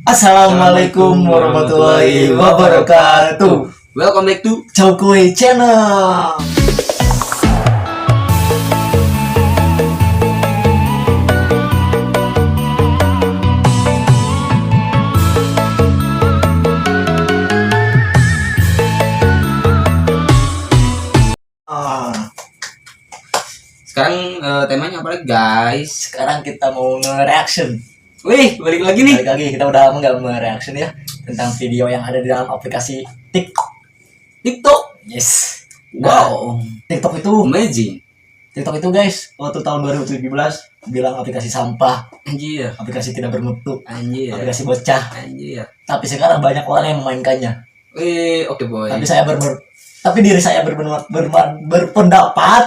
Assalamualaikum warahmatullahi wabarakatuh. Welcome back to Cowkui Channel. Sekarang temanya apa lagi guys? Sekarang kita mau nge-reaction. Wih, balik lagi nih. Balik lagi, kita udah lama nggak nge-reaction ya tentang video yang ada di dalam aplikasi TikTok. TikTok. Yes. Wow. TikTok itu Amazing. TikTok itu guys, waktu tahun 2017 bilang aplikasi sampah, Anjir. aplikasi tidak bermutu, Anjir. aplikasi bocah. Anjir. Tapi sekarang banyak orang yang memainkannya. Wih, oke boy. Tapi diri saya berpendapat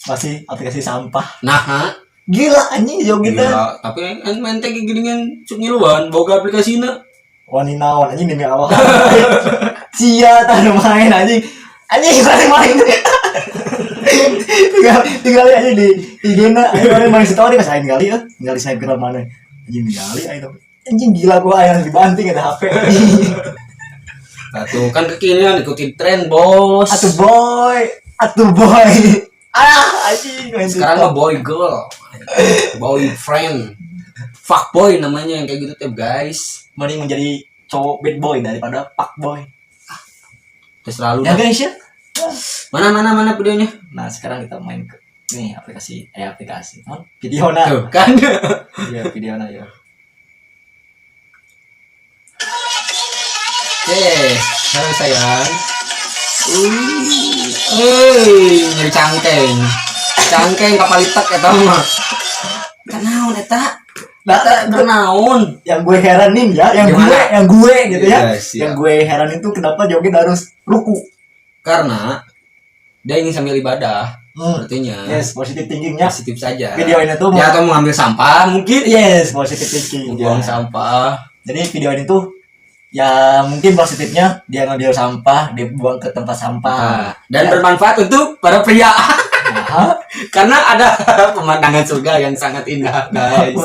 masih aplikasi sampah. Nah, Gila anjing jauh gitu. gila. Tapi main tag gini kan cuk ngiluan boga aplikasina. Wani naon anjing demi Allah. Sia tah main anjing. Anjing tadi main. tinggal aja di IG-na ayo main story pas aing kali ya. Tinggal di snapgram mana. Anjing kali ayo. Anjing gila gua yang dibanting ada HP. Tuh kan kekinian ikutin tren, Bos. Atuh boy. Anjing main Sekarang mah boy girl. Boyfriend. Fuck boy namanya yang kayak gitu tuh, guys. mending menjadi cowok bad boy daripada fuck boy. Terus selalu Ya guys ya. mana videonya? Nah sekarang kita main ke nih aplikasi video nah. Tuh kan. Iya video nah ya. Oke, halo sayang. Nyari cangkeng kapalitek eta mah. Kanaon eta? Nah, Bernaon? yang gue heranin ya, yang Gimana? gue gitu ya. Iya, siap. Yang gue heranin tuh kenapa joget harus ruku. Karena dia ingin sambil ibadah. Artinya Yes, positive thinkingnya. positif saja. Video ini tuh Ya atau mengambil sampah mungkin. yes, positive thinking. Buang Ya. sampah. Jadi video ini tuh ya mungkin positifnya dia ngambil sampah, dia buang ke tempat sampah. Dan Ya. bermanfaat untuk para pria. Nah, Karena ada pemandangan surga yang sangat indah, guys.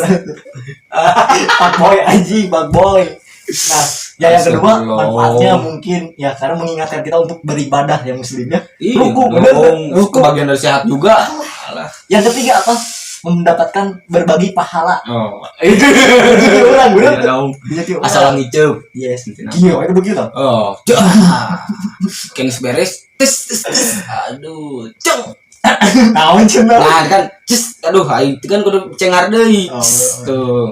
Pak boy anjing, Pak boy. Nah, ya yang kedua Astagfirullah. manfaatnya mungkin ya karena mengingatkan kita untuk beribadah yang muslimnya. Iya, Ruku, bener. Ruku. Bagian dari sehat juga. Alah. Yang ketiga apa? Mendapatkan berbagi pahala. Oh. Jadi orang bener. Iya dong. Jadi orang. Asal ngiceup. Yes. Nah. Gila, itu begitu. Oh. Kengis beres. Tes. Aduh. Ceng. Naon cenah. Nah, kan cis. Aduh, itu kan kudu cengar deui. Oh, Tuh.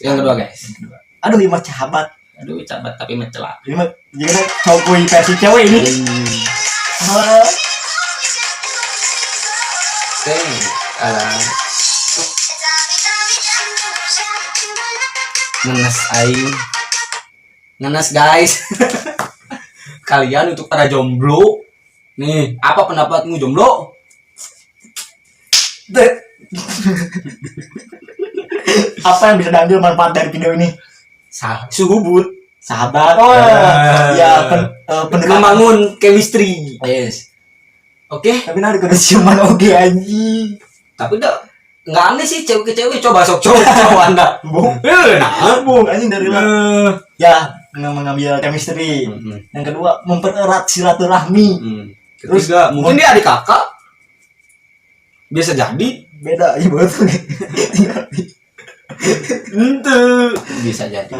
Yang kedua, guys. Aduh, lima sahabat. Aduh, cabat tapi mencela. Lima gimana cowok versi cewek ini? Ah, Alah. Ngenes aing. Ngenes guys. Kalian untuk para jomblo. Nih, apa pendapatmu jomblo? Apa yang bisa diambil manfaat dari video ini? Suhubut. Sahabat. Oh, ya pendekatan. Membangun chemistry. Yes. Oke. Tapi nanti kena ciuman oke anjing. Tapi nggak aneh sih cewek ke cewek coba sok cowok Anda. Bung. Nah, Bung anjing dari lah. Ya, mengambil chemistry. Yang kedua, mempererat silaturahmi. Ketiga, mungkin dia adik kakak. Bisa jadi. Beda ya betul. Ente bisa jadi.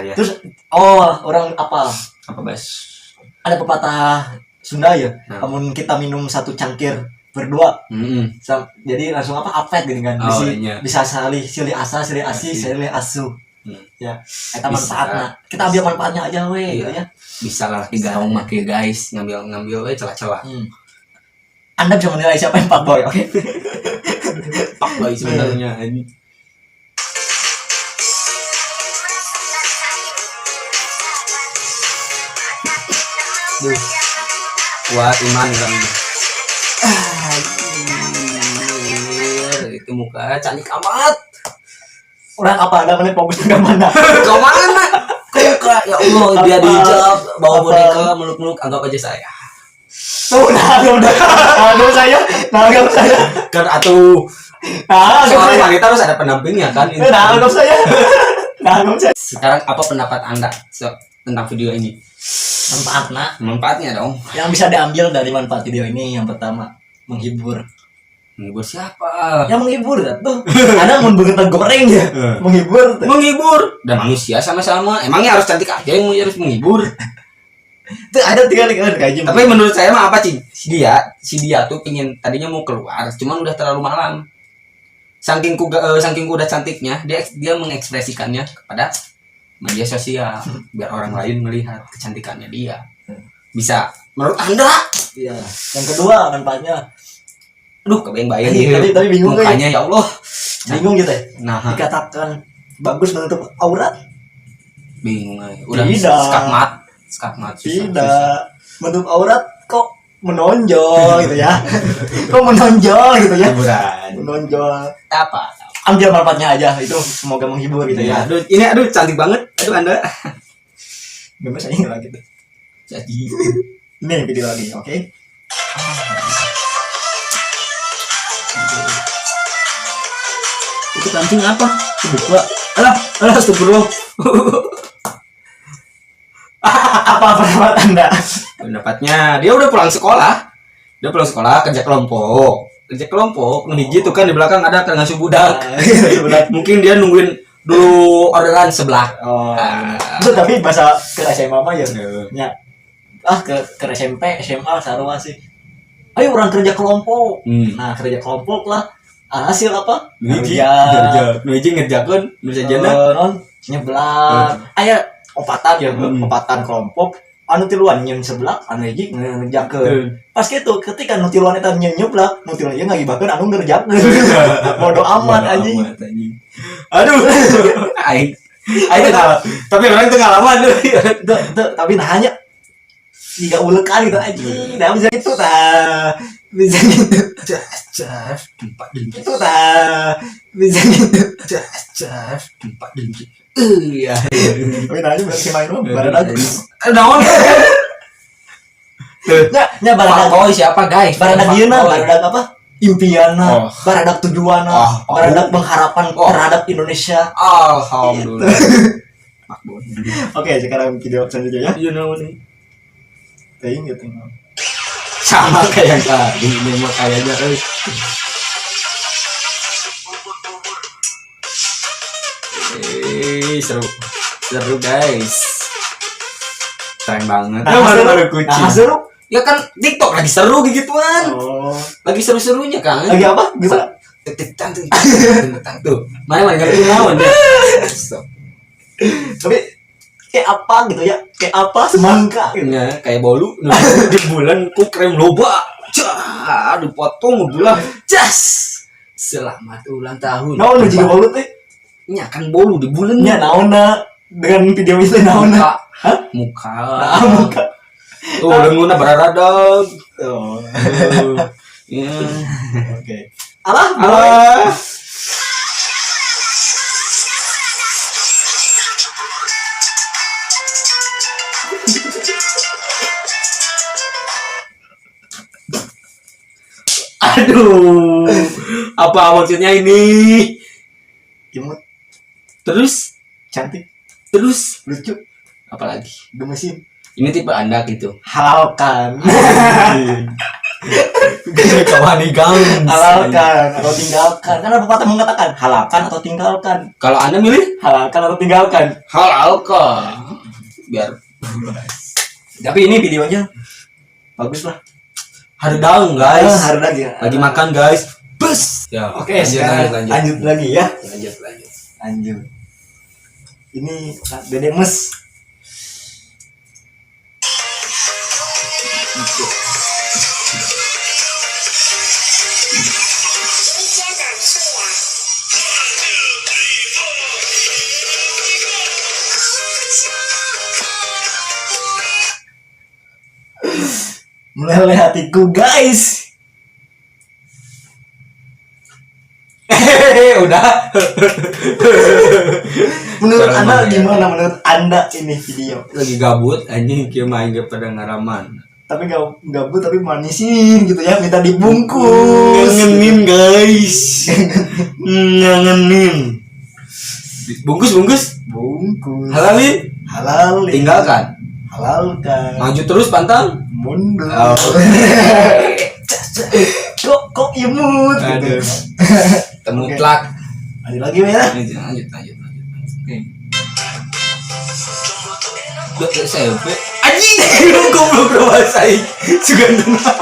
Ya. Terus orang apa? Apa bas? Ada pepatah Sunda ya. Nah. Namun kita minum satu cangkir berdua. Jadi langsung apet gini kan. Oh, iya. Bisa silih asa, silih asi, silih asu. Ya, eta Bisa. manfaatnya. Kita ambil manfaatnya aja we gitu ya. Bisa lah tiga gaung make guys ngambil celah-celah. Anda bisa menilai siapa yang pak boy, oke? Pak boy sebenarnya ini. Duh. Kuat iman kan. Itu muka cantik amat. Orang apa ada menit fokus ke mana? Kau mana? Kau ya Allah dia dijawab bawa boneka meluk-meluk anggap aja saya. Tuh, anggap saya. Kan atuh Nah, soal wanita harus ada pendampingnya kan. anggap saya. Nah, anggap saya. Sekarang apa pendapat Anda tentang video ini? Manfaatnya dong. Yang bisa diambil dari manfaat video ini yang pertama menghibur. Menghibur siapa? Yang menghibur tuh. Ada mau begitu goreng ya. Menghibur. Menghibur. Dan manusia sama-sama. Emangnya harus cantik aja yang harus menghibur? Tuh ada 3 kali kan gaji. Tapi menurut saya mah apa, Cing? Si dia tuh pingin tadinya mau keluar, cuman udah terlalu malam. Saking udah cantiknya, dia mengekspresikannya kepada media sosial biar orang lain melihat kecantikannya dia. Bisa menurut Anda? Iya. Yang kedua manfaatnya. Aduh, kebayang-bayang gitu. Tapi bingung mukanya ya Allah. Bingung gitu ya. Nah, dikatakan bagus menutup aurat. Bingung aja. Udah Tidak. skakmat. Tidak. Menutup aurat kok menonjol gitu ya. Kok menonjol gitu ya. Hiburan. Menonjol. Apa? Ambil manfaatnya aja, itu semoga menghibur gitu ya. Aduh cantik banget. Aduh Anda. Gak bisa ingat lagi tuh. Jadi Ini video lagi, oke? itu kancing apa? Buka. Alah, astagfirullah. Apa pendapat Anda? Pendapatnya dia udah pulang sekolah. Dia pulang sekolah kerja kelompok. Hiji tuh kan di belakang ada kang ngasuh budak. Mungkin dia nungguin dulu orderan sebelah. Oh. Itu tapi bahasa ke SMA mah ya. Ya. Ke SMP, SMA sarua sih. Ayo orang kerja kelompok. Nah, kerja kelompok lah. Hasil apa? Nuji ngerjakeun nu sajana non nyeblak. Aya opatan ya, opatan kelompok. Anu tiluan nyen seblak, anu hiji ngerjakeun. Pas gitu ketika nu tiluan eta nyen nyeblak, nu tiluan ieu ngagibakeun anu ngerjakeun. Bodo amat anjing. Aduh. Aing tapi orang itu ngalaman Tuh, tapi nanya 3 ulekan gitu anjing. Nah bisa gitu tah. Bisa gitu. Jas tempat dengki. Itu tah. Bisa gitu. Jas tempat dengki. Iya. Tapi nanya berarti main mah baradag. Naon? Nya baradag. Oh, siapa guys? Baradag ieu na, baradag apa? Impianna, baradag tujuanna, baradag pengharapan terhadap Indonesia. Alhamdulillah. Makbul. Oke, sekarang video selanjutnya ya. You know nih. Teuing gitu. Sama kayak tadi ini mah kayaknya seru guys, keren banget. Baru kucing. Seru. Ya kan TikTok lagi seru gituan. Oh. Lagi seru-serunya kan. Lagi apa? Gimana? Tuh. Mana ngerti naon ya. Tapi kayak apa gitu ya? Kayak apa semangka gitu. Ya, kayak bolu di bulan ku krem loba. Cah, dipotong bulan. Jas. Selamat ulang tahun. Naon nu jiga bolu teh? Nya kan bolu di bulan. Nya naonna dengan video itu naonna? Hah? Muka. Muka. Tuh, lenguna bararadog. Oh. Ya. Oke. Alah. Aduh. Apa maksudnya ini? Imut, Terus cantik, terus lucu, apalagi? gemesin. Ini tipe Anda gitu. Halalkan. Kawan gang. Halalkan atau tinggalkan. Kan ada pepatah mengatakan halalkan atau tinggalkan. Kalau Anda milih Halalkan atau tinggalkan. halalkan. Biar Tapi ini videonya bagus lah. hardang guys. Harga ya. Lagi makan guys. Bus. Ya, Oke, sekarang lanjut lagi ya. Lanjut. Ini Dede Mes. Meleleh hatiku guys. Udah. Menurut Anda gimana menurut Anda ini video? Lagi gabut anjing kieu main ge pada ngaraman. Tapi gabut tapi manisin gitu ya, minta dibungkus. Ngangenin guys. Ngangenin. Bungkus. Bungkus. Halalin. Halalin. Tinggalkan. Halalkan. Maju terus pantang. Mundur. Oh. Kok imut gitu. Temutlak. Lanjut lagi ya. Lanjut. Oke. Udah SMP. Anjing, goblok rasain. Sugandana.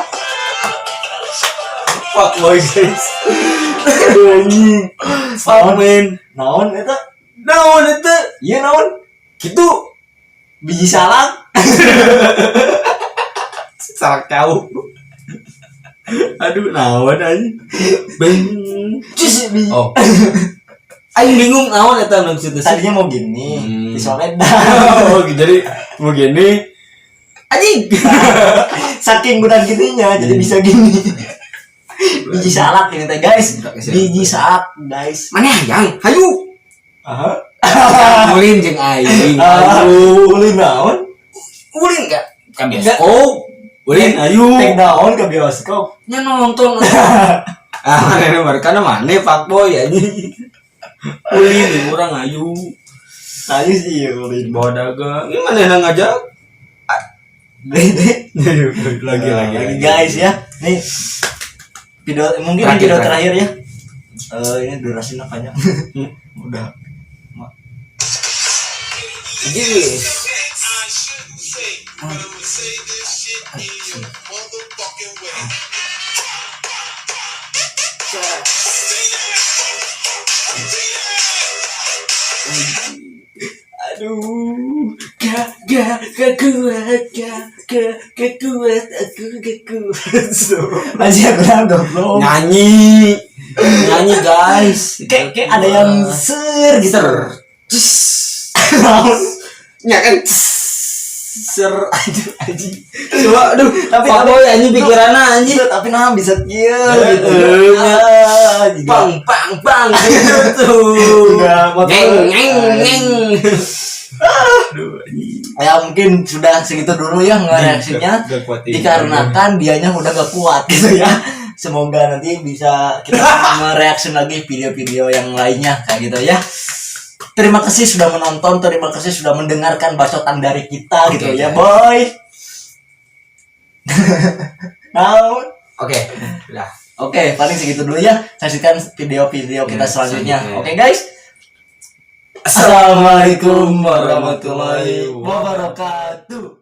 Fuck boy guys. Anjing. Fuck man. Naon eta? Naon itu? Iya naon? Gitu. Biji salak. Salak kau. Aduh, naon anjing. Cus biji. Oh. Aing bingung naon eta maksudnya. Tadinya mau gini, soalnya Oh, jadi mau gini. Anjing. saking udah gininya jadi bisa gini. Biji salak ini teh guys. Biji salak guys. Mana yang? Hayu. Aha. Ulin jeung aing. Ulin naon? Ulin enggak? Ka bioskop. Ulin ayu. Tek naon ke bioskop. Nya nonton. Mana nomor kana mana fuckboy anjing. Ulin urang ayu. Ayu sih ya ulin. Bawa dagang. Ini mana yang ngajak? Lagi Guys ya. Nih video mungkin video terakhir ya. Ini durasinya panjang. Udah. Yes. Aduh, gak kuat masih aku goblok. Nyanyi guys. Kayak ada yang ser gitu. Ya kan aduh anjing. Coba aduh, tapi boy anjing pikiranna anjing. Tapi nah bisa kieu gitu. Bang gitu. Ngeng. Ya mungkin sudah segitu dulu ya reaksinya. Dikarenakan dianya udah gak kuat gitu ya. Semoga nanti bisa kita mereaksi lagi video-video yang lainnya kayak gitu ya. Terima kasih sudah menonton, terima kasih sudah mendengarkan bacotan dari kita gitu ya, boy. Oke, udah. Oke, paling segitu dulu ya. Saksikan video-video kita selanjutnya. Oke, guys. Assalamualaikum warahmatullahi wabarakatuh.